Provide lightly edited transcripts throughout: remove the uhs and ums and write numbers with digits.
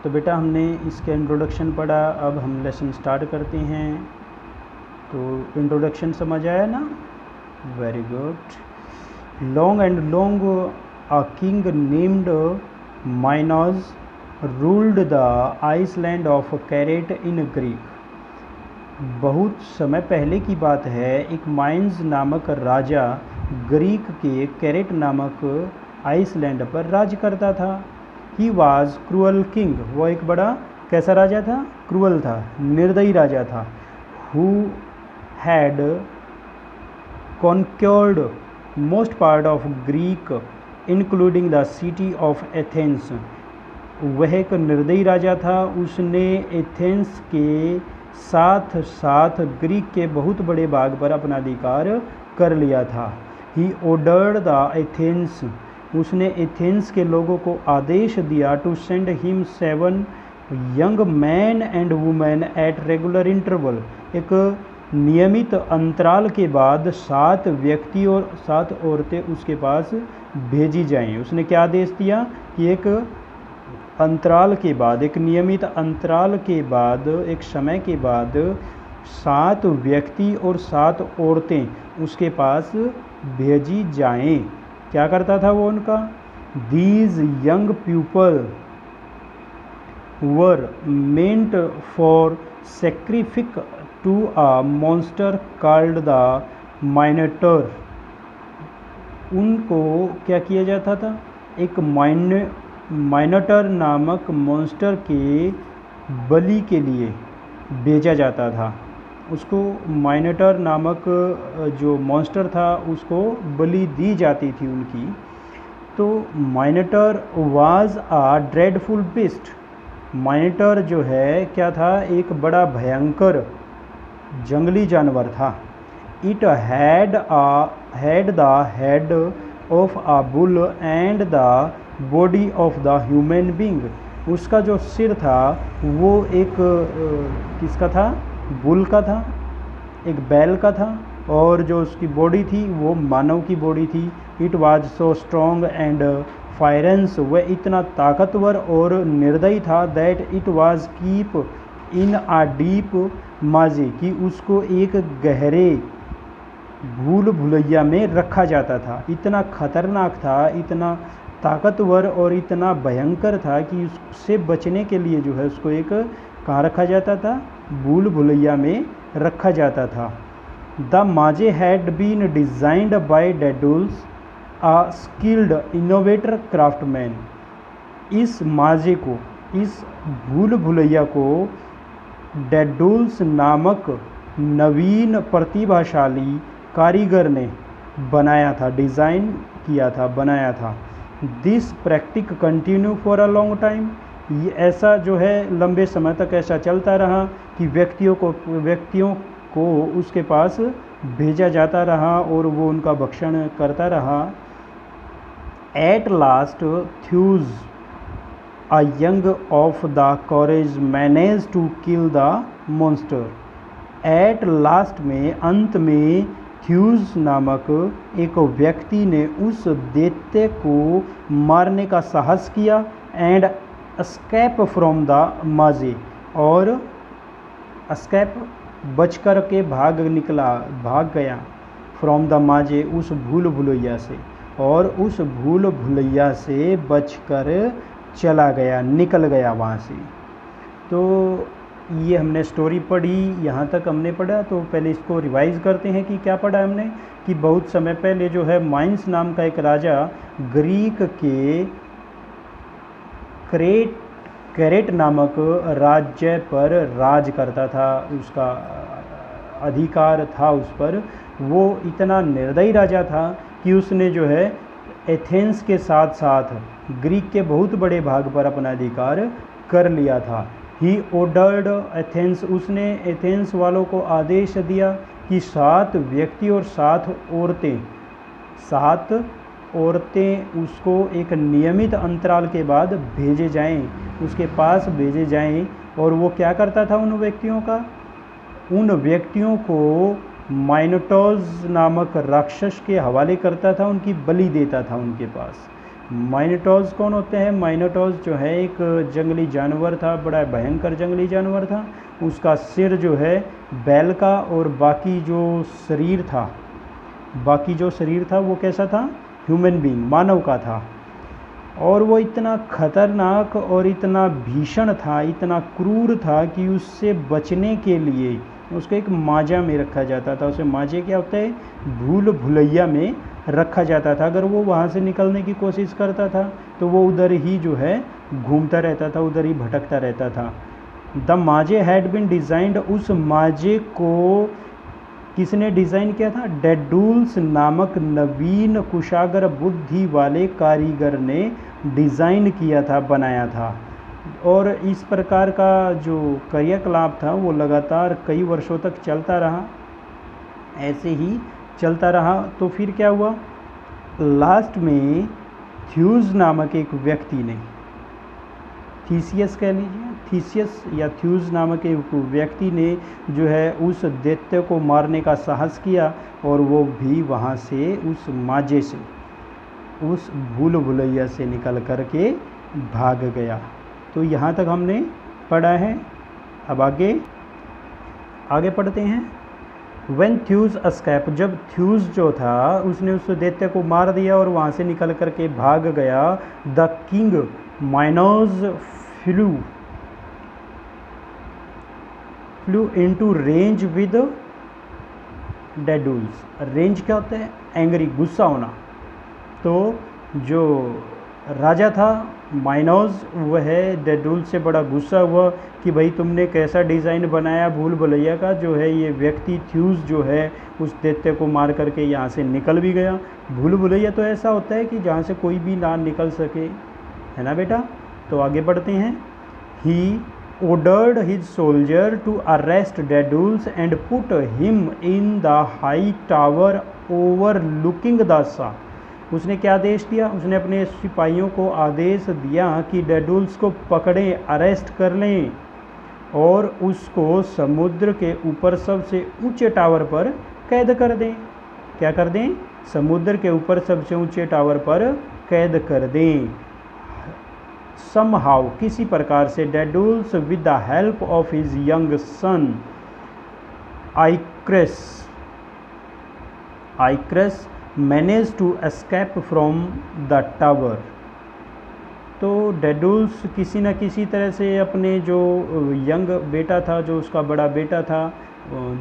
तो बेटा हमने इसका इंट्रोडक्शन पढ़ा, अब हम लेसन स्टार्ट करते हैं। तो इंट्रोडक्शन समझ आया ना? Very good. Long and long a king named Minos ruled the island of Crete in Greek. बहुत समय पहले की बात है, एक माइन्स नामक राजा ग्रीक के कैरेट नामक आइसलैंड पर राज करता था। ही वॉज क्रूअल किंग, वो एक बड़ा कैसा राजा था? क्रूअल था, निर्दयी राजा था। Who had conquered most part of Greek including the city of Athens. वह एक निर्दयी राजा था, उसने एथेंस के साथ साथ ग्रीक के बहुत बड़े भाग पर अपना अधिकार कर लिया था। ही ऑर्डर्ड द एथेंस, उसने एथेंस के लोगों को आदेश दिया to send him 7 young man and women at regular interval. एक नियमित अंतराल के बाद 7 व्यक्ति और 7 औरतें उसके पास भेजी जाएं। उसने क्या आदेश दिया कि एक अंतराल के बाद, एक नियमित अंतराल के बाद, एक समय के बाद 7 व्यक्ति और 7 औरतें उसके पास भेजी जाएं। क्या करता था वो उनका? These young people were meant for sacrifice to a monster called the Minotaur. उनको क्या किया जाता था? एक माइनोटॉर नामक मॉन्स्टर के बलि के लिए भेजा जाता था। उसको माइनोटॉर नामक जो मॉन्स्टर था उसको बलि दी जाती थी उनकी। तो माइनोटॉर वाज अ ड्रेडफुल बीस्ट। माइनोटॉर जो है क्या था? एक बड़ा भयंकर जंगली जानवर था। It had the head of a bull and the body of the human being. उसका जो सिर था वो एक किसका था? बुल का था, एक बैल का था, और जो उसकी बॉडी थी वो मानव की बॉडी थी। It was so strong and fierce, वह इतना ताकतवर और निर्दयी था। That it was keep in a deep maze, कि उसको एक गहरे भूल भुलैया में रखा जाता था। इतना खतरनाक था, इतना ताकतवर और इतना भयंकर था कि उससे बचने के लिए जो है उसको एक कहाँ रखा जाता था? भूल भुलैया में रखा जाता था। The maze had been designed by Daedalus a skilled innovator craftsman. इस माजे को, इस भूल भुलैया को डेडुल्स नामक नवीन प्रतिभाशाली कारीगर ने बनाया था, डिज़ाइन किया था, बनाया था। This practice continue for a long time. ये ऐसा जो है लंबे समय तक ऐसा चलता रहा कि व्यक्तियों को उसके पास भेजा जाता रहा और वो उनका भक्षण करता रहा। At last Theseus a young of the courage manage to kill the monster. At last में, अंत में, थ्यूज नामक एक व्यक्ति ने उस दैत्य को मारने का साहस किया। एंड एस्केप फ्रॉम द माजे, और एस्केप बच कर के भाग गया। फ्रॉम द माजे, उस भूल भुलैया से, और उस भूल भुलैया से बचकर चला गया, निकल गया वहाँ से। तो ये हमने स्टोरी पढ़ी, यहाँ तक हमने पढ़ा। तो पहले इसको रिवाइज करते हैं कि क्या पढ़ा हमने। कि बहुत समय पहले जो है माइन्स नाम का एक राजा ग्रीक के कैरेट नामक राज्य पर राज करता था, उसका अधिकार था उस पर। वो इतना निर्दयी राजा था कि उसने जो है एथेंस के साथ साथ ग्रीक के बहुत बड़े भाग पर अपना अधिकार कर लिया था। ही ऑर्डर्ड एथेंस, उसने एथेंस वालों को आदेश दिया कि 7 व्यक्ति और 7 औरतें उसको एक नियमित अंतराल के बाद भेजे जाएं, उसके पास भेजे जाएं। और वो क्या करता था उन व्यक्तियों को माइनोटॉज नामक राक्षस के हवाले करता था, उनकी बलि देता था उनके पास। माइनोटॉज कौन होते हैं? माइनोटॉज जो है एक जंगली जानवर था, बड़ा भयंकर जंगली जानवर था। उसका सिर जो है बैल का, और बाकी जो शरीर था वो कैसा था? ह्यूमन बीइंग, मानव का था। और वो इतना खतरनाक और इतना भीषण था, इतना क्रूर था कि उससे बचने के लिए उसको एक माजा में रखा जाता था। उसे माजे क्या होता है? भूल भुलैया में रखा जाता था। अगर वो वहाँ से निकलने की कोशिश करता था तो वो उधर ही जो है घूमता रहता था, उधर ही भटकता रहता था। The maze had been designed, उस माजे को किसने डिज़ाइन किया था? डेडुल्स नामक नवीन कुशाग्र बुद्धि वाले कारीगर ने डिज़ाइन किया था, बनाया था। और इस प्रकार का जो क्रियाकलाप था वो लगातार कई वर्षों तक चलता रहा, ऐसे ही चलता रहा। तो फिर क्या हुआ? लास्ट में थ्यूस नामक एक व्यक्ति ने, थीसियस कह लीजिए, थीसियस या थ्यूस नामक एक व्यक्ति ने जो है उस दैत्य को मारने का साहस किया, और वो भी वहाँ से उस माजे से, उस भूल भुलैया से निकल कर के भाग गया। तो यहाँ तक हमने पढ़ा है। अब आगे पढ़ते हैं। When थ्यूस एस्केप, जब थ्यूस जो था उसने उस दैत्य को मार दिया और वहाँ से निकल कर के भाग गया, the king Minos flew into rage with Daedalus. Rage क्या होता है? एंग्री, गुस्सा होना। तो जो राजा था माइनोस, वह डेडुल से बड़ा गुस्सा हुआ कि भाई तुमने कैसा डिज़ाइन बनाया भूल भुलैया का, जो है ये व्यक्ति थ्यूस जो है उस दैत्य को मार करके यहाँ से निकल भी गया। भूल भुलैया तो ऐसा होता है कि जहाँ से कोई भी ना निकल सके, है ना बेटा। तो आगे बढ़ते हैं। ही ordered his soldier to arrest Daedalus and put him in the high tower overlooking the sea। उसने क्या आदेश दिया? उसने अपने सिपाहियों को आदेश दिया कि डेडुल्स को पकड़ें, अरेस्ट कर लें और उसको समुद्र के ऊपर सबसे ऊंचे टावर पर कैद कर दें। क्या कर दें? समुद्र के ऊपर सबसे ऊंचे टावर पर कैद कर दें। somehow, किसी प्रकार से, Daedalus with the help of his young son Icarus manage to escape from the tower. तो डेडुल्स किसी न किसी तरह से अपने जो यंग बेटा था, जो उसका बड़ा बेटा था,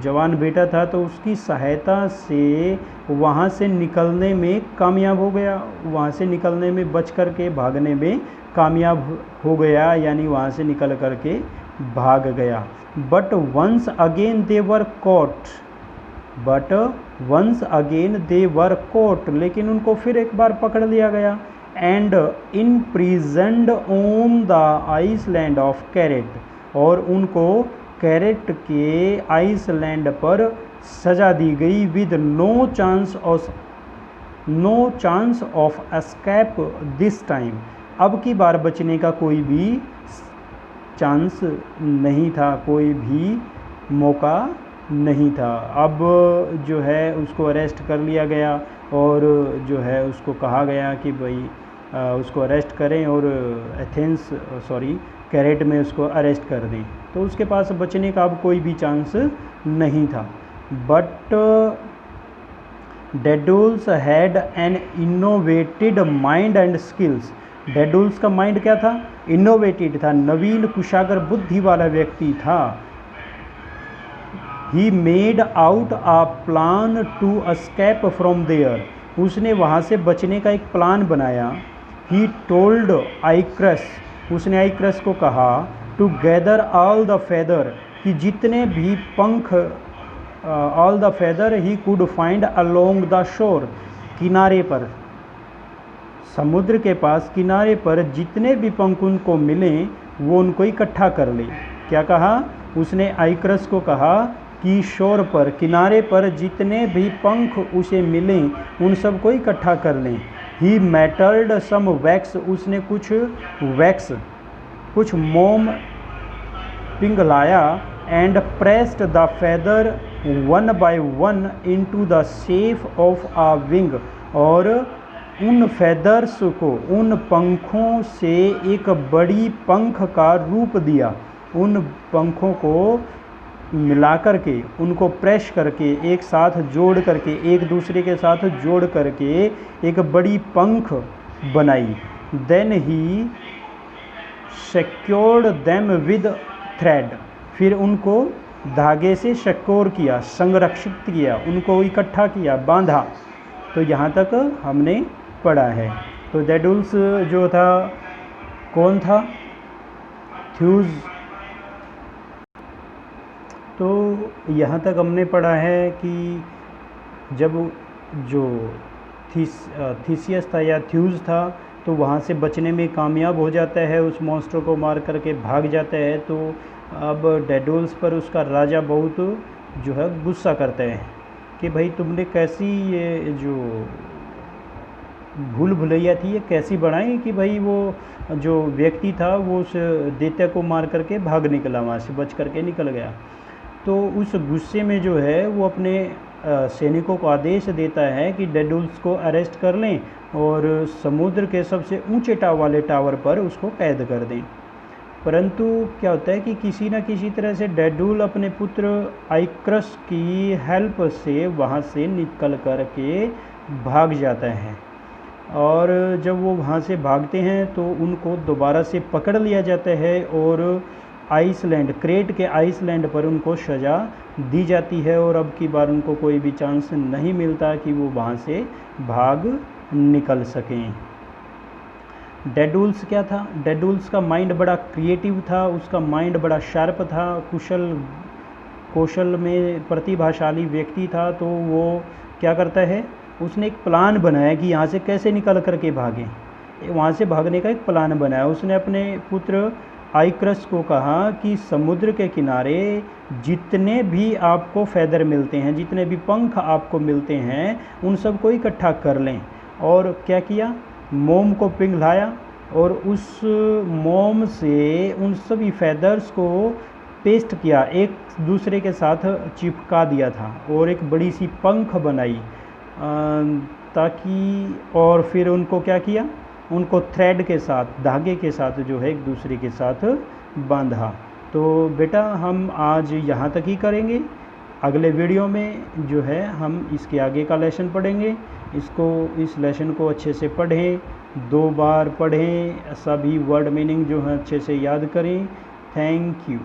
जवान बेटा था, तो उसकी सहायता से वहाँ से निकलने में कामयाब हो गया, वहाँ से निकलने में बच कर के भागने में कामयाब हो गया, यानी वहाँ से निकल कर के भाग गया। But once again they were caught, लेकिन उनको फिर एक बार पकड़ लिया गया। And imprisoned on the island of Crete, और उनको कैरेट के आइसलैंड पर सजा दी गई। With no chance of escape this time, अब की बार बचने का कोई भी चांस नहीं था, कोई भी मौका नहीं था। अब जो है उसको अरेस्ट कर लिया गया और जो है उसको कहा गया कि भाई उसको अरेस्ट करें और कैरेट में उसको अरेस्ट कर दें। तो उसके पास बचने का अब कोई भी चांस नहीं था। But Daedalus had an innovated mind and skills. Daedalus का माइंड क्या था? इनोवेटेड था, नवीन कुशाग्र बुद्धि वाला व्यक्ति था। He made out a plan to escape from there, उसने वहाँ से बचने का एक प्लान बनाया। ही टोल्ड आइक्रस, उसने आइक्रस को कहा to gather all the feather, कि जितने भी पंख, all the feather he could find along the shore, किनारे पर, समुद्र के पास किनारे पर जितने भी पंख उनको मिलें वो उनको इकट्ठा कर ले। क्या कहा उसने? आइक्रस को कहा कि शोर पर, किनारे पर जितने भी पंख उसे मिलें उन सबको इकट्ठा कर लें। ही मेटल्ड सम वैक्स, उसने कुछ वैक्स, कुछ मोम पिघलाया। And pressed the feather one by one into the shape of a wing, और उन फेदर्स को, उन पंखों से एक बड़ी पंख का रूप दिया। उन पंखों को मिलाकर के, उनको प्रेस करके, एक साथ जोड़ करके, एक दूसरे के साथ जोड़ करके एक बड़ी पंख बनाई। Then he secured them with thread, फिर उनको धागे से सिक्योर किया, संरक्षित किया, उनको इकट्ठा किया, बांधा। तो यहाँ तक हमने पढ़ा है। तो डेडुल्स जो था कौन था? थ्यूज। तो यहाँ तक हमने पढ़ा है कि जब जो थीसियस था या थ्यूज था, तो वहाँ से बचने में कामयाब हो जाता है, उस मॉन्स्टर को मार करके भाग जाता है। तो अब डेडुल्स पर उसका राजा बहुत जो है गुस्सा करता है कि भाई तुमने कैसी ये जो भूल भुलैया थी ये कैसी बनाई कि भाई वो जो व्यक्ति था वो उस दैत्य को मार करके भाग निकला, वहाँ से बच करके निकल गया। तो उस गुस्से में जो है वो अपने सैनिकों को आदेश देता है कि डेडुल्स को अरेस्ट कर लें और समुद्र के सबसे ऊंचे वाले टावर पर उसको कैद कर दें। परंतु क्या होता है कि किसी न किसी तरह से डेडुल अपने पुत्र आइक्रस की हेल्प से वहाँ से निकल कर के भाग जाता है। और जब वो वहाँ से भागते हैं तो उनको दोबारा से पकड़ लिया जाता है और आइसलैंड, क्रेट के आइसलैंड पर उनको सज़ा दी जाती है। और अब की बार उनको कोई भी चांस नहीं मिलता कि वो वहाँ से भाग निकल सकें। डेडुल्स क्या था? डेडुल्स का माइंड बड़ा क्रिएटिव था, उसका माइंड बड़ा शार्प था, कौशल में प्रतिभाशाली व्यक्ति था। तो वो क्या करता है, उसने एक प्लान बनाया कि यहाँ से कैसे निकल कर के भागें। वहाँ से भागने का एक प्लान बनाया। उसने अपने पुत्र आइक्रस को कहा कि समुद्र के किनारे जितने भी आपको फैदर मिलते हैं, जितने भी पंख आपको मिलते हैं, उन सबको इकट्ठा कर लें। और क्या किया, मोम को पिघलाया और उस मोम से उन सभी फैदर्स को पेस्ट किया, एक दूसरे के साथ चिपका दिया था और एक बड़ी सी पंख बनाई ताकि, और फिर उनको क्या किया, उनको थ्रेड के साथ, धागे के साथ जो है एक दूसरे के साथ बांधा। तो बेटा हम आज यहाँ तक ही करेंगे। अगले वीडियो में जो है हम इसके आगे का लेसन पढ़ेंगे। इस लेसन को अच्छे से पढ़ें, 2 बार पढ़ें, सभी वर्ड मीनिंग जो है अच्छे से याद करें। Thank you.